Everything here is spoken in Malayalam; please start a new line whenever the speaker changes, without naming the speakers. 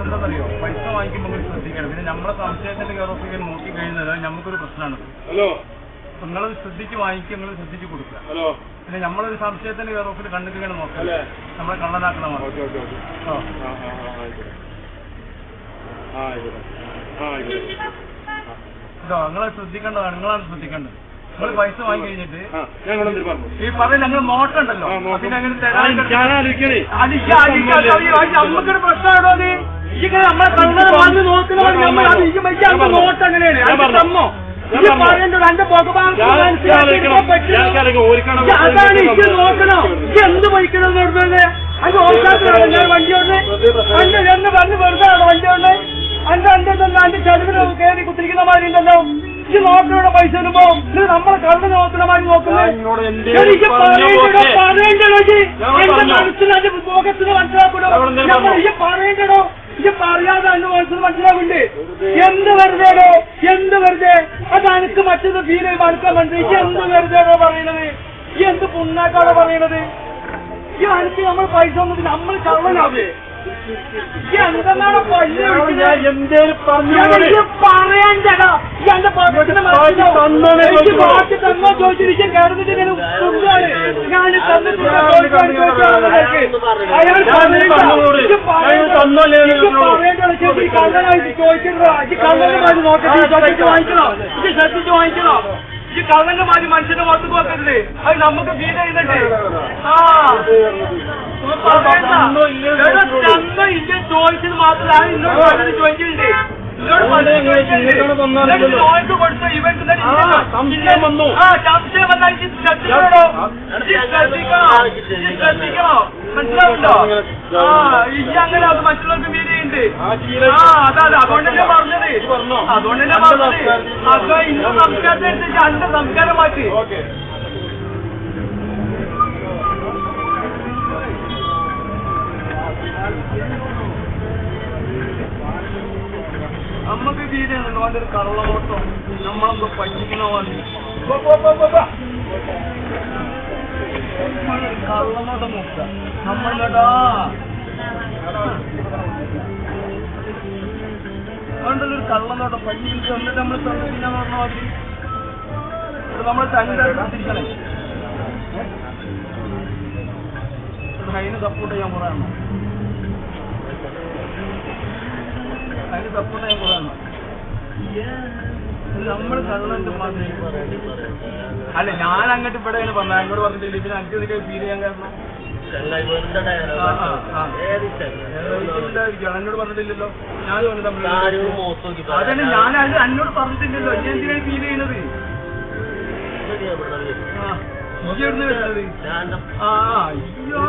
എന്താണെന്നറിയോ, പൈസ വാങ്ങിക്കുമ്പോൾ ശ്രദ്ധിക്കണം. പിന്നെ നമ്മളെ സംശയത്തിന്റെ കയറൊക്കെ നോക്കി കഴിഞ്ഞാൽ നമുക്കൊരു പ്രശ്നമാണ്. നിങ്ങളത് ശ്രദ്ധിച്ച് വാങ്ങിക്കുക, നിങ്ങൾ ശ്രദ്ധിച്ച് കൊടുക്കുക. പിന്നെ നമ്മളൊരു സംശയത്തിന്റെ കയറോഫിൽ കണ്ടുകയാണ് നോക്കുക, നമ്മളെ കള്ളനാക്കണം. ഇതോ നിങ്ങളെ ശ്രദ്ധിക്കേണ്ടതാണ്, നിങ്ങളാണ് ശ്രദ്ധിക്കേണ്ടത്. നിങ്ങൾ പൈസ വാങ്ങി കഴിഞ്ഞിട്ട് ഈ പറഞ്ഞ ഞങ്ങൾ നോട്ടുണ്ടല്ലോ, അതിനങ്ങനെ നമുക്കൊരു പ്രശ്നമാണോ? നീ ഇങ്ങനെ നമ്മളെ കള്ളനെ വന്ന് നോക്കുന്ന നോട്ട് അങ്ങനെയാണ് തമ്മോ എന്റെ ഭഗവാൻ അതാണ് ഇത് നോക്കണോ? എന്ത് വഹിക്കണം നോക്കുന്നത്? അത് ഓർക്കാത്തതാണ് ഞാൻ വണ്ടിയോണ്ട് എന്ന് പറഞ്ഞ് വെറുതെ വണ്ടിയോണ്ട് അന്റെ ചടുവിന് കയറി കുത്തിരിക്കുന്ന മാതിരി ഉണ്ടല്ലോ. ഇത് നോക്കണോടെ പൈസ വരുമ്പോ ഇത് നമ്മളെ കള്ള് നോക്കുന്ന മാതിരി നോക്കുന്നത് എനിക്ക് പറയേണ്ടോ? എന്റെ മനസ്സിൽ എന്റെ മുഖത്തിന് മനസ്സിലാക്കണോ? ഈ പറയേണ്ടടോ, ഇത് പറയാതെ അന്ന് മനസ്സിന് മനസ്സിലാവുന്നുണ്ട്. എന്ത് വെറുതെടോ, എന്ത് വെറുതെ? അത് എനിക്ക് മറ്റൊന്ന് ഫീൽ ചെയ്യുമ്പോൾ അടുക്കാൻ മനസ്സിലായി. എന്ത് വെറുതെടോ പറയണത്? ഈ എന്ത് പുണ്ണാക്കാണോ പറയണത്? ഈ എനിക്ക് നമ്മൾ പൈസ ഒന്നും നമ്മൾ കള്ളനാവേ എന്തെന്നാണ് പറയണ്ടടാ? എന്റെ ബാക്കി തന്നോ ചോദിച്ചിരിക്കാൻ കയറുന്നിട്ട് ഞാൻ കള്ളനായിട്ട് ചോദിച്ചിട്ടോ? ഈ കള്ളനെ മാറ്റി നോക്കട്ടെ, വാങ്ങിക്കണോ? ഇത് ശ്രദ്ധിച്ച് വാങ്ങിക്കണോ? ഈ കള്ളന്റെ മാറ്റി മനുഷ്യന്റെ മുഖത്ത് നോക്കരുത്. അത് നമുക്ക് ഫീൽ ചെയ്യുന്നുണ്ട്. ഇന്ത്യ ചോദിച്ചത് മാത്രമാണ് ഇന്നോട് പലരും ചോദിച്ചിട്ടുണ്ട്. ചോദിച്ചു കൊടുത്ത ഇവന്റ് സംശയം വന്നു. സംശയം വന്നാൽ ശ്രദ്ധിക്കണോ? ശ്രദ്ധിക്കണോ? മനസ്സിലാവുണ്ടോ? ഇനി അങ്ങനെ അത് മറ്റുള്ളവർക്ക് ഫീൽ ചെയ്യുന്നുണ്ട്. അതെ, അതുകൊണ്ടല്ലേ പറഞ്ഞത്. അതുകൊണ്ടല്ലേ പറഞ്ഞത്. അപ്പൊ ഇന്ന് സംസ്കാരത്തിനനുസരിച്ച് അന്റെ സംസ്കാരം മാറ്റി. നമ്മക്ക് ഫീൽ ചെയ്യുന്നുണ്ടോ? അതിന്റെ ഒരു കള്ളനോട്ടോ നമ്മളെന്തോ പറ്റിക്കണോ? കള്ളനോട്ടം നോക്കുക നമ്മളടാ. അതുകൊണ്ടൊരു കള്ളനോട്ടം പറ്റിച്ച് വന്നിട്ട് നമ്മൾ ശ്രദ്ധിക്കാൻ പറഞ്ഞ മതി. നമ്മൾ തന്നെ ശ്രദ്ധിക്കണേ. അതിന് സപ്പോർട്ട് ചെയ്യാൻ പറയണോ? അതിന് സപ്പോർട്ട് ചെയ്യാൻ പറയണോ? നമ്മൾ കള്ളന്റെ മാതിരി അല്ല. ഞാൻ അങ്ങോട്ട് ഇവിടെ പറഞ്ഞ അങ്ങോട്ട് പറഞ്ഞിട്ടില്ല. ഇതിന് അഞ്ച് നിൽക്കാൻ ഫീൽ ചെയ്യാൻ കാരണം എന്നോട് പറഞ്ഞിട്ടില്ലല്ലോ. അതന്നെ ഞാൻ എന്നോട് പറഞ്ഞിട്ടില്ലല്ലോ. ഇനി എന്തിനാണ് ഫീൽ ചെയ്യുന്നത്? ഇനി എവിടുന്ന് വരുന്നത്? അയ്യോ